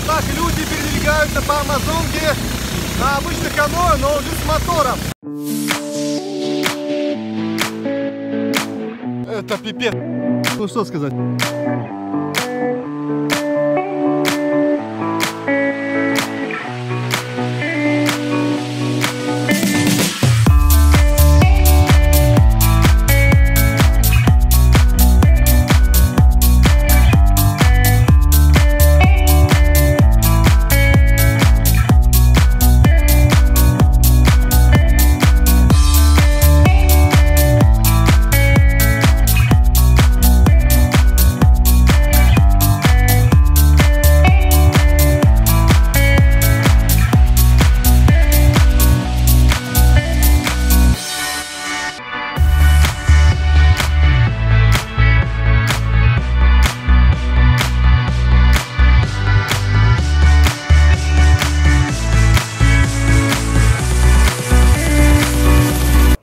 так люди передвигаются по Амазонке на обычных каноэ, но уже с мотором. Это пипец. Ну что сказать.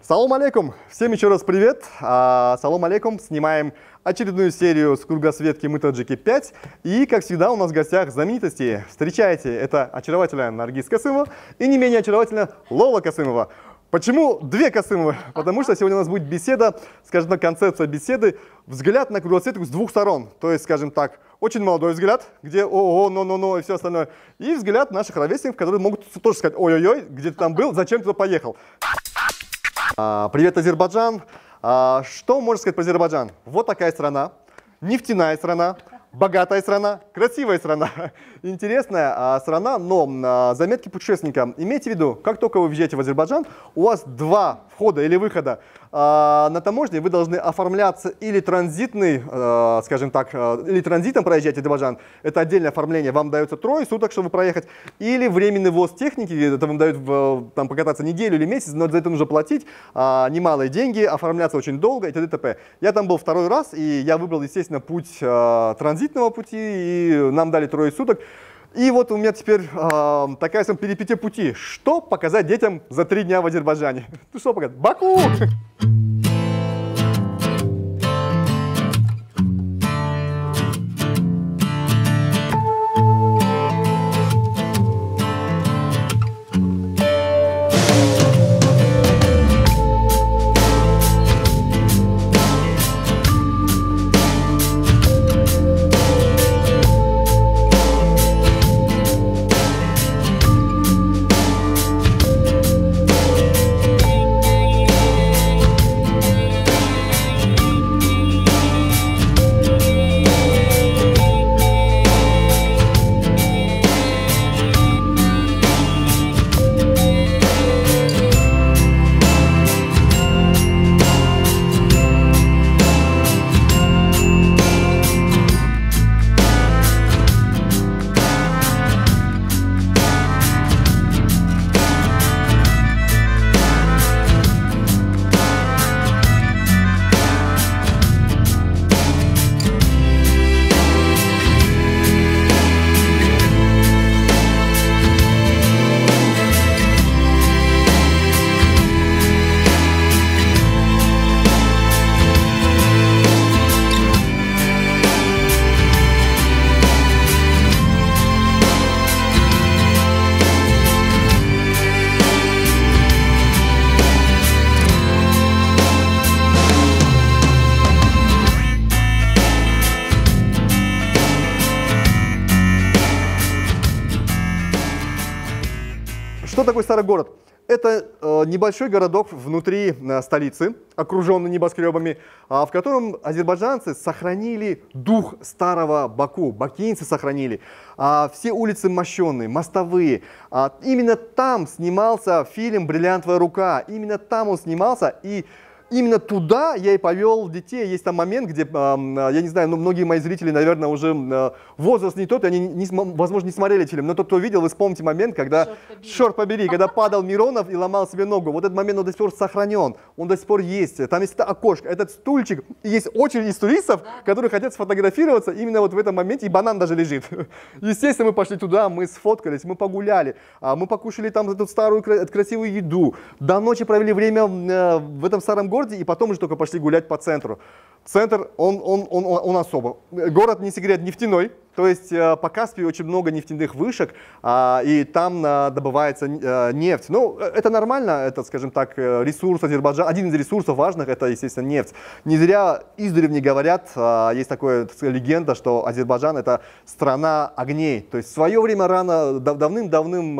Салам алейкум! Всем еще раз привет! Салам алейкум! Снимаем очередную серию с кругосветки Мы Таджики 5. И, как всегда, у нас в гостях знаменитости. Встречайте, это очаровательная Наргиз Касымова и не менее очаровательная Лола Касымова. Почему две Касымовы? Потому что сегодня у нас будет беседа, скажем так, концепция беседы, взгляд на кругосветку с двух сторон. То есть, скажем так, очень молодой взгляд, где ого, но и все остальное. И взгляд наших ровесников, которые могут тоже сказать ой-ой-ой, где ты там был, зачем ты туда поехал. Привет, Азербайджан. Что можно сказать про Азербайджан? Вот такая страна, нефтяная страна, богатая страна, красивая страна, интересная страна, но заметки путешественника. Имейте в виду, как только вы въезжаете в Азербайджан, у вас два входа или выхода. На таможне вы должны оформляться или транзитный, скажем так, или транзитом проезжать Азербайджан. Это отдельное оформление, вам дается 3 суток, чтобы проехать. Или временный ввоз техники, это вам дают там, покататься неделю или месяц, но за это нужно платить немалые деньги, оформляться очень долго и т.д. т.п. Я там был 2-й раз, и я выбрал, естественно, путь транзитного пути, и нам дали 3 суток. И вот у меня теперь такая перипетия пути. Что показать детям за 3 дня в Азербайджане? Ну что показать? Баку! Что такое старый город? Это небольшой городок внутри столицы, окруженный небоскребами, в котором азербайджанцы сохранили дух старого Баку, бакинцы сохранили. Все улицы мощеные, мостовые. Именно там снимался фильм «Бриллиантовая рука». Именно там он снимался, и именно туда я и повел детей. Есть там момент, где, я не знаю, многие мои зрители, наверное, уже возраст не тот, и они, возможно, не смотрели фильм. Но тот, кто видел, вы вспомните момент, когда, черт побери, когда падал Миронов и ломал себе ногу. Вот этот момент, он до сих пор сохранен, он до сих пор есть. Там есть это окошко, этот стульчик. И есть очередь из туристов, которые хотят сфотографироваться именно вот в этом моменте, и банан даже лежит. Естественно, мы пошли туда, мы сфоткались, мы погуляли, мы покушали там эту старую красивую еду. До ночи провели время в этом старом городе, и потом уже только пошли гулять по центру. Центр, он особо. Город, не секрет, нефтяной, То есть по Каспию очень много нефтяных вышек, и там добывается нефть. Ну, это нормально, это, скажем так, ресурс Азербайджана. Один из ресурсов важных — это, естественно, нефть. Не зря издревле говорят, есть такая легенда, что Азербайджан — это страна огней. То есть в свое время давным-давным,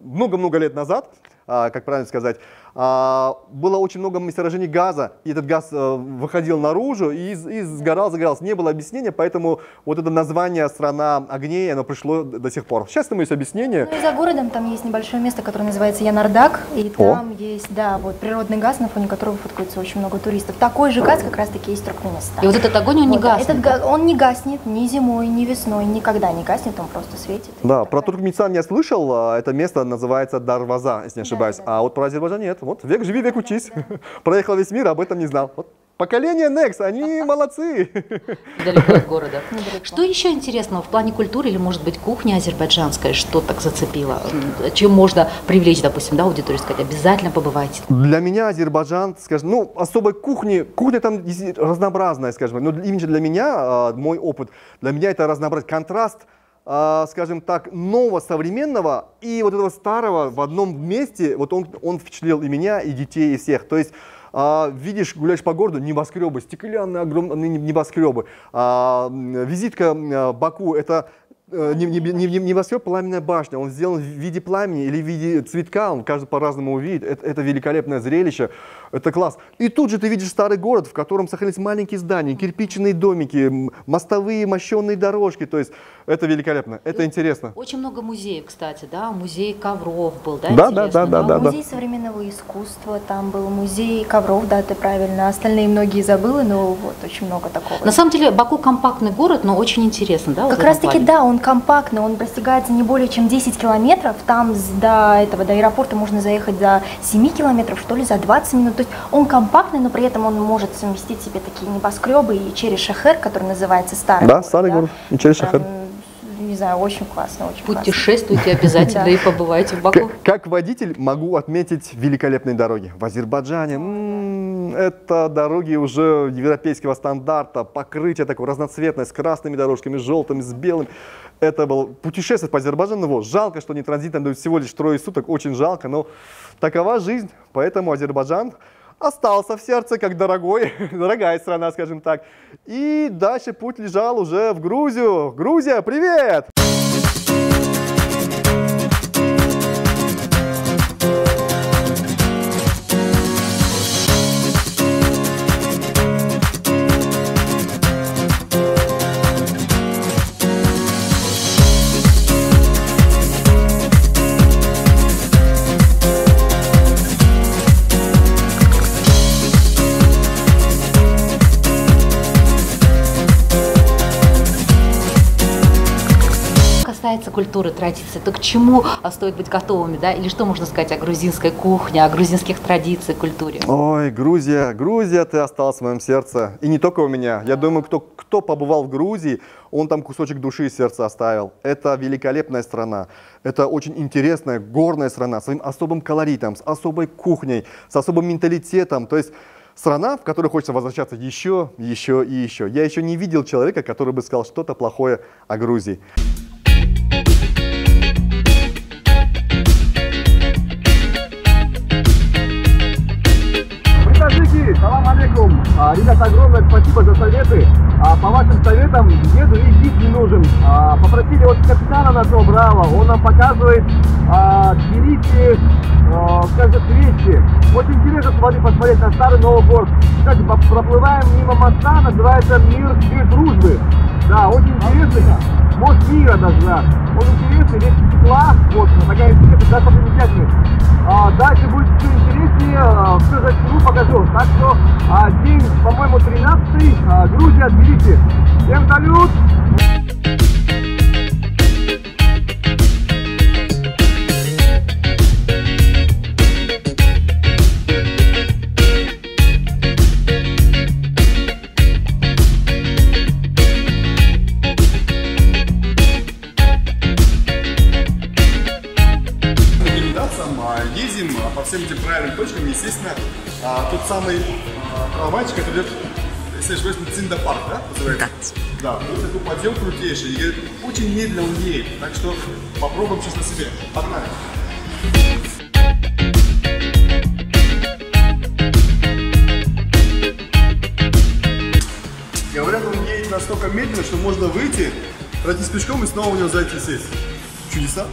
много-много лет назад, как правильно сказать, было очень много месторождений газа, и этот газ выходил наружу и загорался. Не было объяснения, поэтому вот это название «Страна огней», оно пришло до сих пор. Сейчас там есть объяснение. Ну и за городом там есть небольшое место, которое называется Янардак, и там есть, да, вот природный газ, на фоне которого фоткаются очень много туристов. Такой же газ как раз-таки есть в Туркменистане. И вот этот огонь, он не гаснет? Он не гаснет ни зимой, ни весной, никогда не гаснет, он просто светит. Да, про Туркменистан я слышал, это место называется Дарваза, если не ошибаюсь, а вот про Азербайджан нет. Вот век живи, век учись. Проехал весь мир, об этом не знал. Вот. Поколение Next, они молодцы. Далеко от города. Что еще интересного в плане культуры или, может быть, кухни азербайджанской, что так зацепило? Чем можно привлечь, допустим, да, аудиторию, сказать, обязательно побывайте? Для меня Азербайджан, скажем, ну, особой кухня там разнообразная, скажем, но именно для меня, мой опыт, для меня это разнообразие, контраст, скажем так, нового, современного и вот этого старого в одном месте, вот он впечатлил и меня, и детей, и всех. То есть видишь, гуляешь по городу, небоскребы, стеклянные огромные небоскребы. Визитка Баку — это небоскреб, пламенная башня. Он сделан в виде пламени или в виде цветка, он каждый по-разному увидит. Это великолепное зрелище, это класс. И тут же ты видишь старый город, в котором сохранились маленькие здания, кирпичные домики, мостовые, мощенные дорожки. То есть это великолепно, это интересно. Очень много музеев, кстати, да, музей ковров был, да? Да. Музей современного искусства, там был музей ковров, да, ты правильно. Остальные многие забыла, но вот очень много такого. На самом деле Баку компактный город, но очень интересно, да? Как раз таки, да, он компактный, он простягается не более чем 10 километров, там до аэропорта можно заехать за 7 километров, что ли, за 20 минут. То есть он компактный, но при этом он может совместить в себе такие небоскребы и Череш-Шахер, который называется старый город. Да, старый город, и Череш-Шахер. Не знаю, очень классно, очень Путешествуйте обязательно и побывайте в Баку. Как водитель могу отметить великолепные дороги. В Азербайджане это дороги уже европейского стандарта, покрытие такое разноцветное, с красными дорожками, с желтыми, с белым. Это было путешествие по Азербайджану. Вот. Жалко, что не транзитно, но всего лишь 3 суток, очень жалко, но такова жизнь, поэтому Азербайджан остался в сердце как дорогая страна, скажем так. И дальше путь лежал уже в Грузию. Грузия, привет! Касается культуры, традиций, то к чему стоит быть готовыми, да? Или что можно сказать о грузинской кухне, о грузинских традициях, культуре? Ой, Грузия, ты осталась в моем сердце. И не только у меня. Я думаю, кто побывал в Грузии, он там кусочек души и сердца оставил. Это великолепная страна. Это очень интересная, горная страна, с своим особым колоритом, с особой кухней, с особым менталитетом. То есть страна, в которой хочется возвращаться еще и еще. Я еще не видел человека, который бы сказал что-то плохое о Грузии. Таджики, салам алейкум. Ребята, огромное спасибо за советы. По вашим советам еду и гид не нужен. Попросили вот капитана нашего Браво, он нам показывает Тбилиси, скажем, вещи. Очень интересно посмотреть на старый Новый город. Кстати, проплываем мимо моста, называется «Мир две дружбы». Да, очень интересный. Мост мира даже, да. Он интересный, весь стекла, вот, такая интересная, достопримечательность. Дальше будет все интереснее, все за покажу. Так что день, по-моему, 13-й, Грузия, Тбилиси. Всем салют! Ездим по всем этим правильным точкам, естественно, тот самый трамвайчик, который идет если я не Циндапарк, да? Называется? Да. Вот такой подъем крутейший. И очень медленно он едет. Так что попробуем сейчас на себе. Погнали. Говорят, он едет настолько медленно, что можно выйти, пройтись пешком и снова в него зайти и сесть. Чудеса.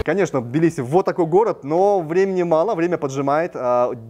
Конечно, Тбилиси вот такой город, но времени мало, время поджимает.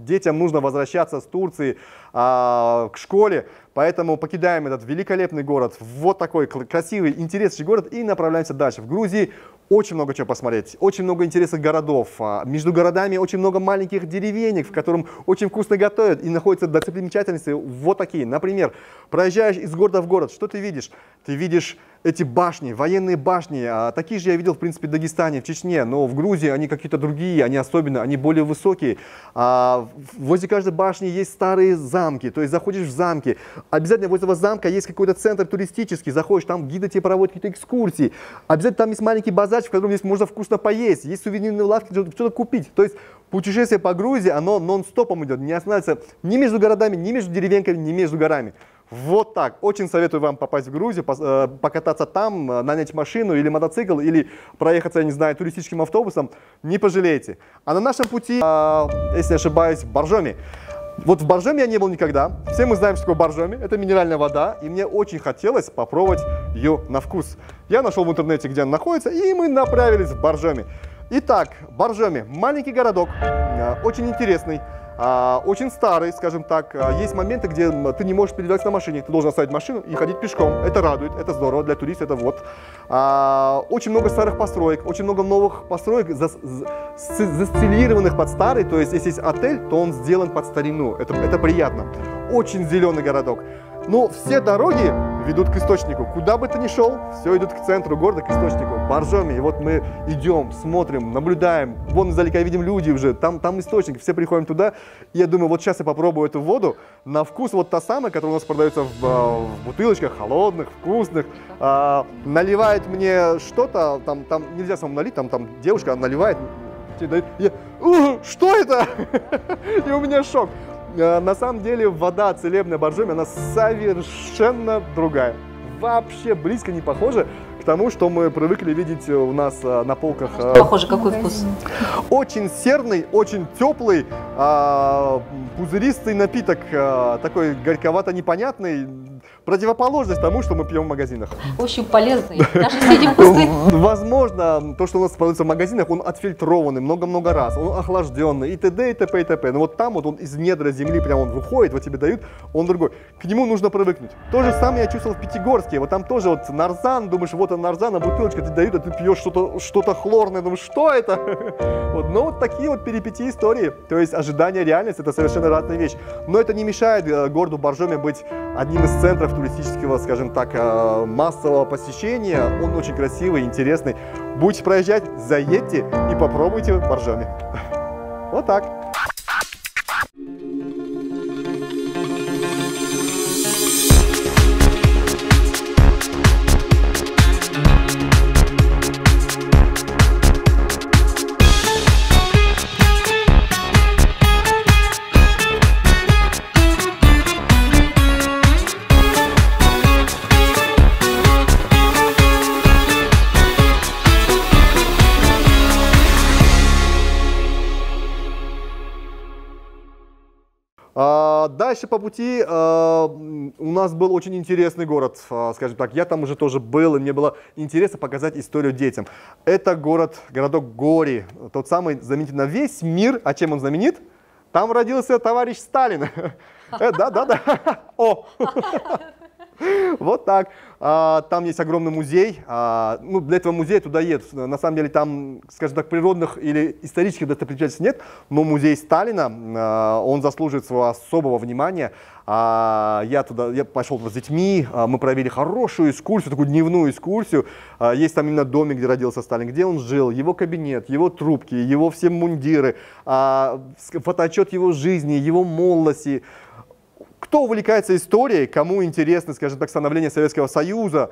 Детям нужно возвращаться с Турции к школе, поэтому покидаем этот великолепный город, вот такой красивый, интересный город и направляемся дальше. В Грузии очень много чего посмотреть, очень много интересных городов. Между городами очень много маленьких деревенек, в котором очень вкусно готовят и находятся достопримечательности вот такие. Например, проезжаешь из города в город, что ты видишь? Ты видишь эти башни, военные башни. Такие же я видел, в принципе, в Дагестане, в Чечне, но в Грузии они какие-то другие, они особенно, они более высокие. Возле каждой башни есть старые замки, то есть заходишь в замки, обязательно возле этого замка есть какой-то центр туристический, заходишь, там гиды тебе проводят какие-то экскурсии, обязательно там есть маленький базарчик, в котором здесь можно вкусно поесть, есть сувенирные лавки, что-то купить. То есть путешествие по Грузии, оно нон-стопом идет, не останавливается ни между городами, ни между деревеньками, ни между горами. Вот так. Очень советую вам попасть в Грузию, покататься там, нанять машину или мотоцикл, или проехаться, я не знаю, туристическим автобусом. Не пожалеете. А на нашем пути, если не ошибаюсь, Боржоми. Вот в Боржоми я не был никогда. Все мы знаем, что такое Боржоми. Это минеральная вода, и мне очень хотелось попробовать ее на вкус. Я нашел в интернете, где она находится, и мы направились в Боржоми. Итак, Боржоми. Маленький городок, очень интересный. Очень старый, скажем так. Есть моменты, где ты не можешь передвигаться на машине. Ты должен оставить машину и ходить пешком. Это радует, это здорово для туристов, это вот. Очень много старых построек, очень много новых построек, застилированных под старый. То есть, если есть отель, то он сделан под старину. Это приятно. Очень зеленый городок. Но все дороги ведут к источнику. Куда бы ты ни шел, все идут к центру города, к источнику. Боржоми. И вот мы идем, смотрим, наблюдаем. Вон издалека видим люди уже. Там источник. Все приходим туда. И я думаю, вот сейчас я попробую эту воду. На вкус вот та самая, которая у нас продается в бутылочках, холодных, вкусных. Наливает мне что-то. Там нельзя самому налить. Там девушка наливает. Что это? И у меня шок. На самом деле вода целебная Боржоми, она совершенно другая. Вообще близко не похожа к тому, что мы привыкли видеть у нас на полках. Похоже, какой вкус? Очень серный, очень теплый, пузыристый напиток, такой горьковато-непонятный. Противоположность тому, что мы пьем в магазинах. Очень полезный. Наши съедим вкусный. Возможно, то, что у нас продается в магазинах, он отфильтрованный много-много раз, он охлажденный и т.д. и т.п. и т.п. Но вот там вот он из недра земли прям он выходит, вот тебе дают, он другой. К нему нужно привыкнуть. То же самое я чувствовал в Пятигорске. Вот там тоже вот нарзан, думаешь, вот он нарзан, а бутылочка тебе дают, а ты пьешь что-то хлорное, думаешь, что это? Вот, но вот такие вот перипетии истории. То есть ожидание и реальность — это совершенно разная вещь. Но это не мешает городу Боржоми быть одним из центров туристического, скажем так, массового посещения. Он очень красивый, интересный. Будете проезжать, заедьте и попробуйте Боржоми. Вот так. дальше по пути у нас был очень интересный город, скажем так. Я там уже тоже был, и мне было интересно показать историю детям. Это городок Гори, тот самый знаменитый на весь мир. А чем он знаменит? Там родился товарищ Сталин. Да-да-да. О! Вот так. Там есть огромный музей. Ну, для этого музея туда едут. На самом деле там, скажем так, природных или исторических достопримечательностей нет, но музей Сталина, он заслуживает своего особого внимания. Я пошел туда с детьми, мы провели хорошую экскурсию, такую дневную экскурсию. Есть там именно домик, где родился Сталин, где он жил, его кабинет, его трубки, его все мундиры, фотоотчет его жизни, его молодости. Кто увлекается историей, кому интересно, скажем так, становление Советского Союза,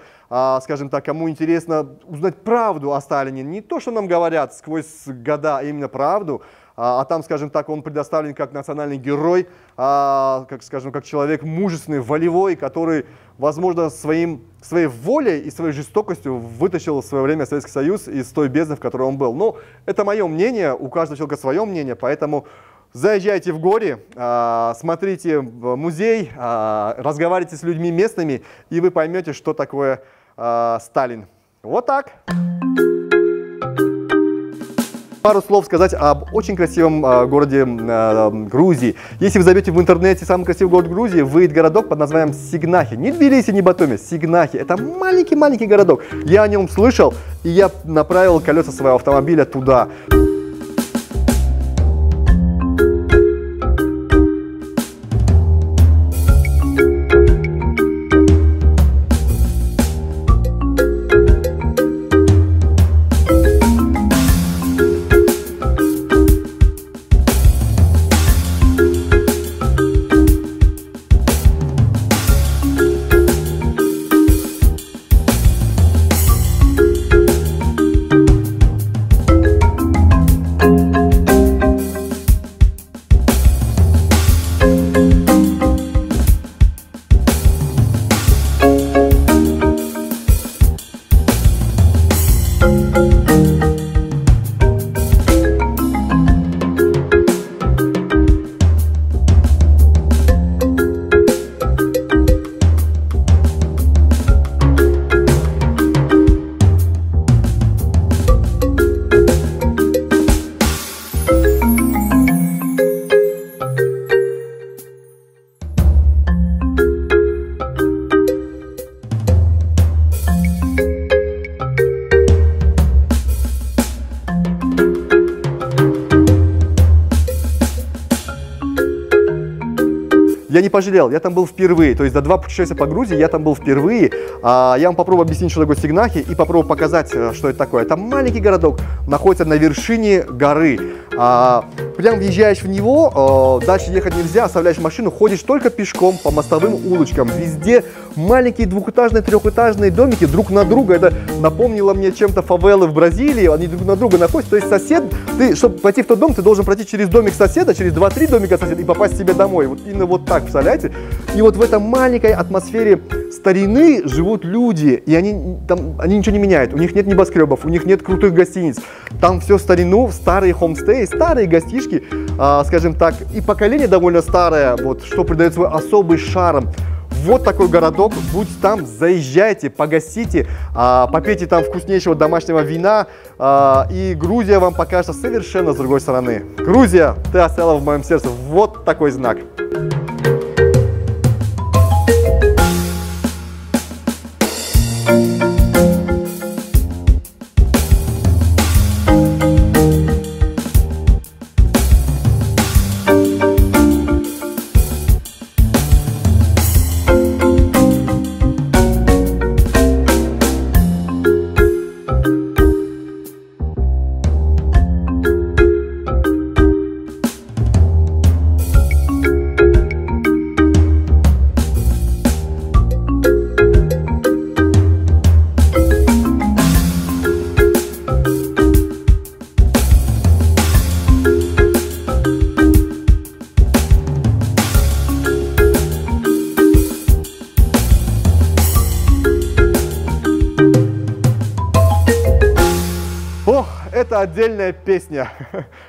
скажем так, кому интересно узнать правду о Сталине, не то, что нам говорят сквозь года, а именно правду, а там, скажем так, он предоставлен как национальный герой, как человек мужественный, волевой, который, возможно, своей волей и своей жестокостью вытащил в свое время Советский Союз из той бездны, в которой он был. Но это мое мнение, у каждого человека свое мнение, поэтому заезжайте в Гори, смотрите музей, разговаривайте с людьми местными, и вы поймете, что такое Сталин. Вот так. Пару слов сказать об очень красивом городе Грузии. Если вы забьете в интернете самый красивый город Грузии, выйдет городок под названием Сигнахи. Не Тбилиси, не Батуми, Сигнахи. Это маленький-маленький городок. Я о нем слышал, и я направил колеса своего автомобиля туда. Я не пожалел, я там был впервые, то есть за 2 путешествия по Грузии я там был впервые. Я вам попробую объяснить, что такое Сигнахи, и попробую показать, что это такое. Это маленький городок, находится на вершине горы. Прям въезжаешь в него, дальше ехать нельзя, оставляешь машину, ходишь только пешком по мостовым улочкам. Везде маленькие двухэтажные, трехэтажные домики друг на друга. Это напомнило мне чем-то фавелы в Бразилии, они друг на друга находятся. То есть сосед, чтобы пойти в тот дом, ты должен пройти через домик соседа, через 2-3 домика соседа и попасть к себе домой. Вот именно вот так, представляете? И вот в этой маленькой атмосфере старины живут люди, и они ничего не меняют. У них нет небоскребов, у них нет крутых гостиниц. Там все в старину, старые хомстеи, старые гостишки, скажем так, и поколение довольно старое, вот, что придает свой особый шарм. Вот такой городок, будьте там, заезжайте, погостите, попейте там вкуснейшего домашнего вина, и Грузия вам покажется совершенно с другой стороны. Грузия, ты оставила в моем сердце вот такой знак. это отдельная песня.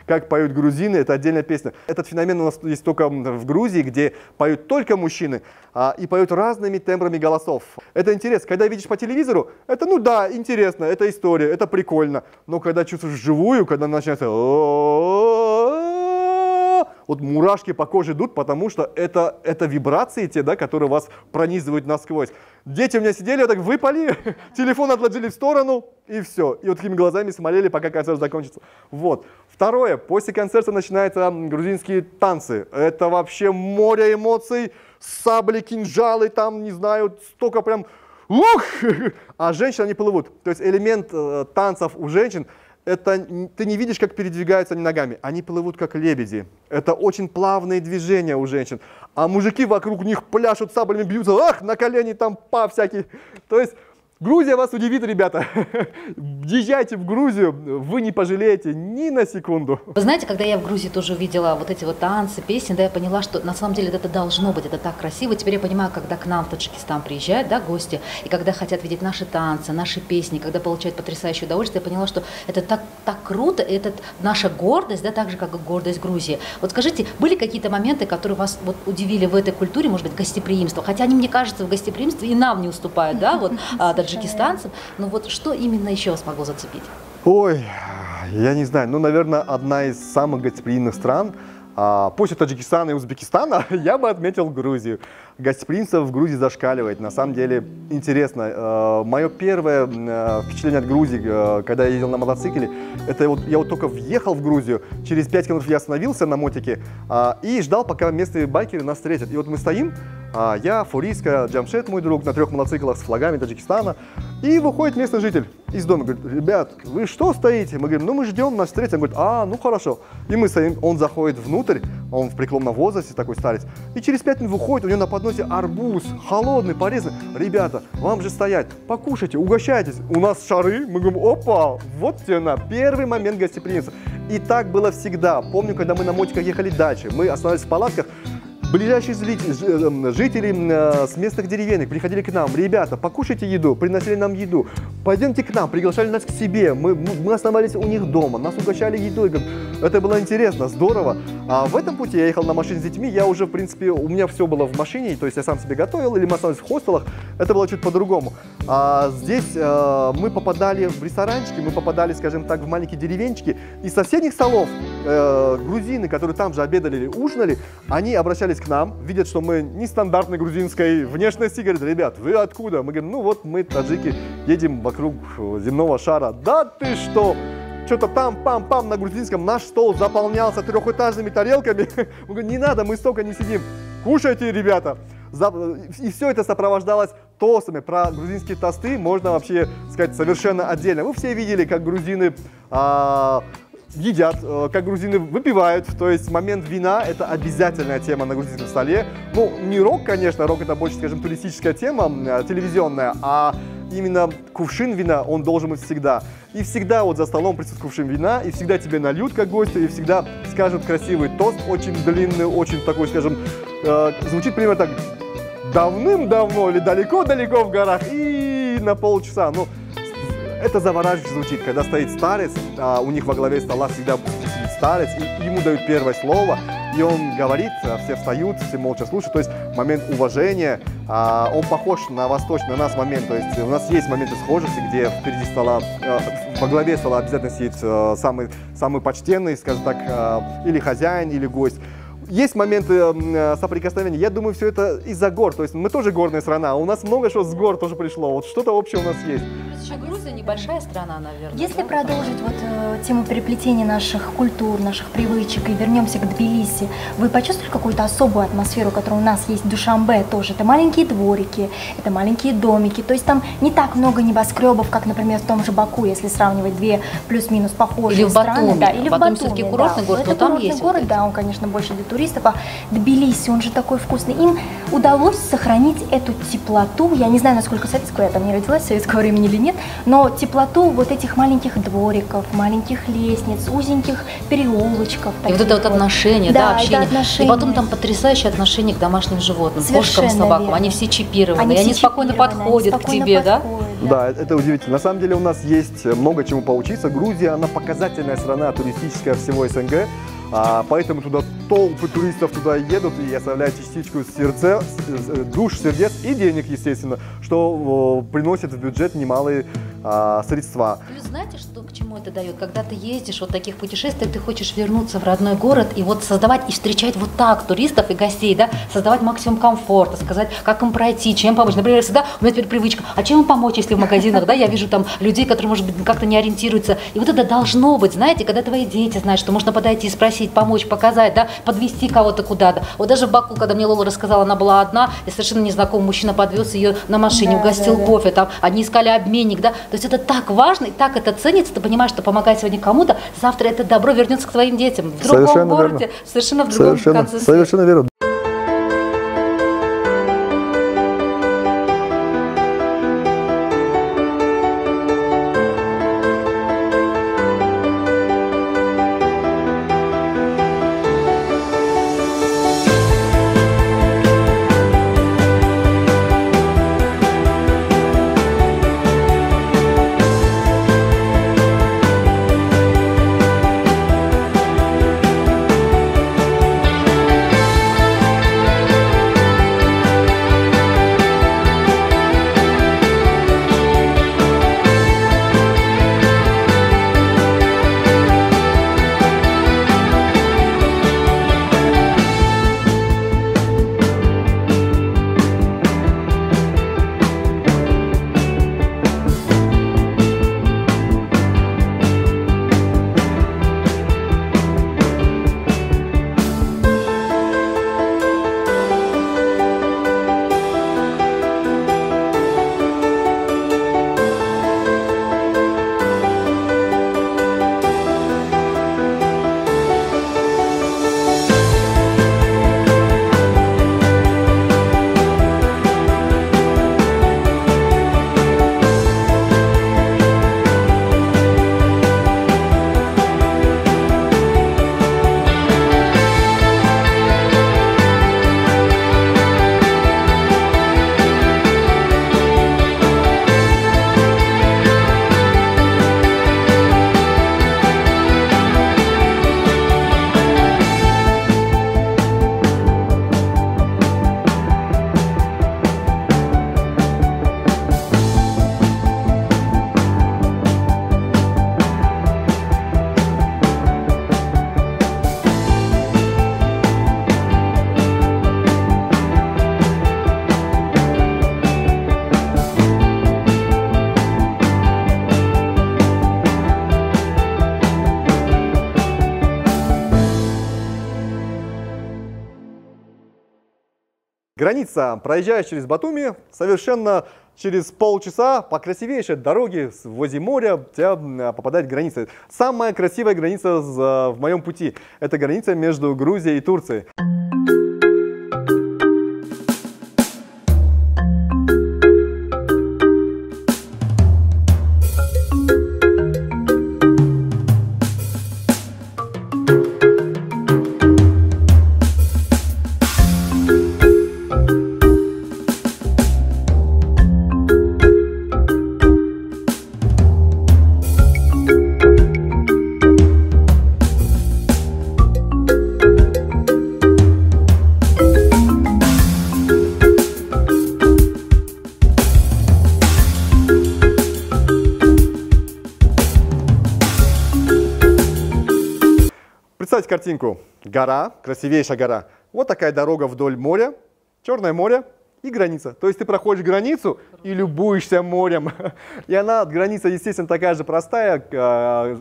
Как поют грузины, это отдельная песня. Этот феномен у нас есть только в Грузии, где поют только мужчины и поют разными тембрами голосов. Это интересно. Когда видишь по телевизору, это, ну да, интересно, это история, это прикольно. Но когда чувствуешь вживую, когда начинается... Вот мурашки по коже идут, потому что это вибрации те, да, которые вас пронизывают насквозь. Дети у меня сидели, вот так выпали, телефон отложили в сторону, и все. И вот такими глазами смотрели, пока концерт закончится. Вот. Второе. После концерта начинаются грузинские танцы. Это вообще море эмоций, сабли, кинжалы, там, не знаю, столько прям... Ух! А женщины, они плывут. То есть элемент танцев у женщин, это ты не видишь, как передвигаются они ногами. Они плывут, как лебеди. Это очень плавные движения у женщин. А мужики вокруг них пляшут, саблями бьются, ах, на колени там па всякие. То есть Грузия вас удивит, ребята. Езжайте в Грузию, вы не пожалеете ни на секунду. Вы знаете, когда я в Грузии тоже увидела вот эти вот танцы, песни, да, я поняла, что на самом деле это должно быть, это так красиво. Теперь я понимаю, когда к нам в Таджикистан приезжают, да, гости, и когда хотят видеть наши танцы, наши песни, когда получают потрясающее удовольствие, я поняла, что это так круто, это наша гордость, да, так же, как и гордость Грузии. Вот скажите, были какие-то моменты, которые вас вот удивили в этой культуре, может быть, гостеприимство? Хотя они, мне кажется, в гостеприимстве и нам не уступают, да, вот таджикистанцам. Но вот что именно еще вас могло зацепить? Ой, я не знаю, ну, наверное, одна из самых гостеприимных стран. После Таджикистана и Узбекистана я бы отметил Грузию. Гостеприимство в Грузии зашкаливает. На самом деле интересно. Мое первое впечатление от Грузии, когда я ездил на мотоцикле, это вот я вот только въехал в Грузию, через 5 километров я остановился на мотике и ждал, пока местные байкеры нас встретят. И вот мы стоим, я, Фуриска, Джамшед, мой друг, на 3 мотоциклах с флагами Таджикистана, и выходит местный житель из дома, говорит: ребят, вы что стоите? Мы говорим: ну мы ждем, нас встретят. Он говорит: ну хорошо. И мы стоим, он заходит внутрь, он в преклонном возрасте, такой старец, и через 5 минут выходит, у него на подносе арбуз, холодный, порезанный. Ребята, вам же стоять, покушайте, угощайтесь. У нас шары, мы говорим: опа, вот тебе на, первый момент гостеприимства. И так было всегда. Помню, когда мы на мотиках ехали дальше, мы остановились в палатках, ближайшие жители с местных деревень приходили к нам: ребята, покушайте еду, приносили нам еду, пойдемте к нам, приглашали нас к себе, мы оставались у них дома, нас угощали едой. Это было интересно, здорово. А в этом пути я ехал на машине с детьми, я уже, в принципе, у меня все было в машине, то есть я сам себе готовил, или мы оставались в хостелах, это было чуть по-другому. А здесь мы попадали в ресторанчики, мы попадали, скажем так, в маленькие деревенчики, и с соседних столов грузины, которые там же обедали или ужинали, они обращались к нам, видят, что мы нестандартной грузинской внешности, говорят: ребят, вы откуда? Мы говорим: ну вот мы, таджики, едем вокруг земного шара. Да ты что? Что-то там, пам-пам, на грузинском наш стол заполнялся трехэтажными тарелками. Мы говорим: не надо, мы столько не сидим. Кушайте, ребята. И все это сопровождалось тостами. Про грузинские тосты можно вообще сказать совершенно отдельно. Вы все видели, как грузины едят, как грузины выпивают, то есть момент вина — это обязательная тема на грузинском столе. Ну, не рок, конечно, рок — это больше, скажем, туристическая тема, телевизионная, а именно кувшин вина, он должен быть всегда. И всегда вот за столом присутствует кувшин вина, и всегда тебе нальют как гостю, и всегда скажут красивый тост, очень длинный, очень такой, скажем, звучит примерно так: давным-давно или далеко-далеко в горах, и на полчаса. Ну, это завораживающе звучит, когда стоит старец, у них во главе стола всегда сидит старец, и ему дают первое слово, и он говорит, все встают, все молча слушают, то есть момент уважения, он похож на восточный, на нас момент, то есть у нас есть моменты схожести, где впереди стола, во главе стола обязательно сидит самый почтенный, скажем так, или хозяин, или гость. Есть моменты соприкосновения. Я думаю, все это из-за гор. То есть мы тоже горная страна. У нас много чего с гор тоже пришло. Вот что-то общее у нас есть. Еще Грузия небольшая страна, наверное. Если продолжить вот тему переплетения наших культур, наших привычек, и вернемся к Тбилиси, вы почувствовали какую-то особую атмосферу, которая у нас есть в Душанбе тоже? Это маленькие дворики, это маленькие домики. То есть там не так много небоскребов, как, например, в том же Баку, если сравнивать две плюс-минус похожие или страны. Или в Батуми. Да, или Батуми в Батуми, все-таки курортный город, это но там курортный есть город, вот да, он, конечно, больше для туристов. туристов, а Тбилиси, он же такой вкусный. Им удалось сохранить эту теплоту, я не знаю, насколько советскую, я там не родилась в советского времени или нет, но теплоту вот этих маленьких двориков, маленьких лестниц, узеньких переулочков. И вот это вот отношение, да, общение. Отношения. И потом там потрясающее отношение к домашним животным, Совершенно кошкам, собакам. верно. Они все чипированы, Они и они все спокойно чипированы, подходят они к тебе, да? Да, это удивительно. На самом деле у нас есть много чему поучиться. Грузия, она показательная страна, туристическая всего СНГ. Поэтому туда толпы туристов туда едут и оставляют частичку душ, сердец и денег, естественно, что приносит в бюджет немалые средства. Плюс знаете, что к чему это дает? Когда ты ездишь вот таких путешествий, ты хочешь вернуться в родной город и вот создавать и встречать вот так туристов и гостей, да, создавать максимум комфорта, сказать, как им пройти, чем помочь. Например, всегда у меня теперь привычка, а чем им помочь, если в магазинах, да, я вижу там людей, которые, может быть, как-то не ориентируются. И вот это должно быть, знаете, когда твои дети знают, что можно подойти и спросить, помочь, показать, да, подвести кого-то куда-то. Вот даже в Баку, когда мне Лола рассказала, она была одна, и совершенно незнакомый мужчина подвез ее на машине, угостил кофе, там, они искали обменник, да. То есть это так важно и так это ценится, ты понимаешь, что помогать сегодня кому-то, завтра это добро вернется к твоим детям в другом Совершенно городе, верно. совершенно в другом конце света. Совершенно верно. Граница. Проезжаешь через Батуми, совершенно через полчаса по красивейшей дороге возле моря у тебя попадает граница. Самая красивая граница в моем пути. Это граница между Грузией и Турцией. Представьте картинку. Гора, красивейшая гора. Вот такая дорога вдоль моря, Черное море и граница. То есть ты проходишь границу и любуешься морем. И она, граница, естественно, такая же простая.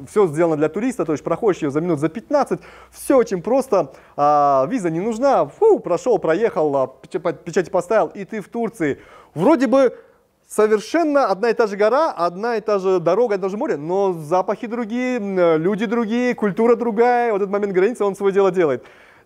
Все сделано для туриста, то есть проходишь ее за минут за 15. Все очень просто. Виза не нужна. Фу, прошел, проехал, печать поставил, и ты в Турции. Вроде бы совершенно одна и та же гора, одна и та же дорога, одно же море, но запахи другие, люди другие, культура другая. Вот этот момент границы, он свое дело делает.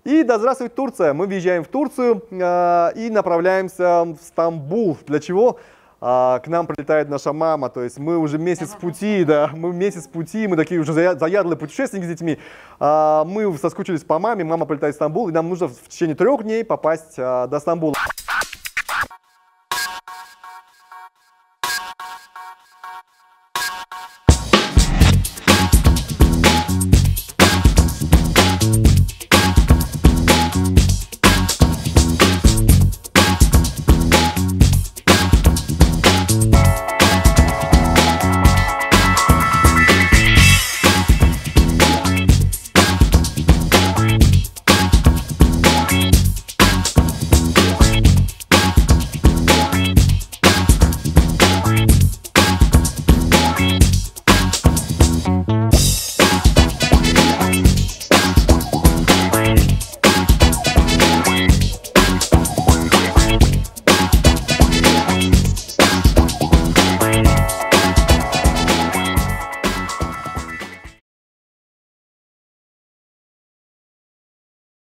И да здравствует Турция! Мы въезжаем в Турцию и направляемся в Стамбул. Для чего? К нам прилетает наша мама, то есть мы уже месяц в пути, да, мы такие уже заядлые путешественники с детьми. Мы соскучились по маме, мама прилетает в Стамбул, и нам нужно в течение 3 дней попасть до Стамбула.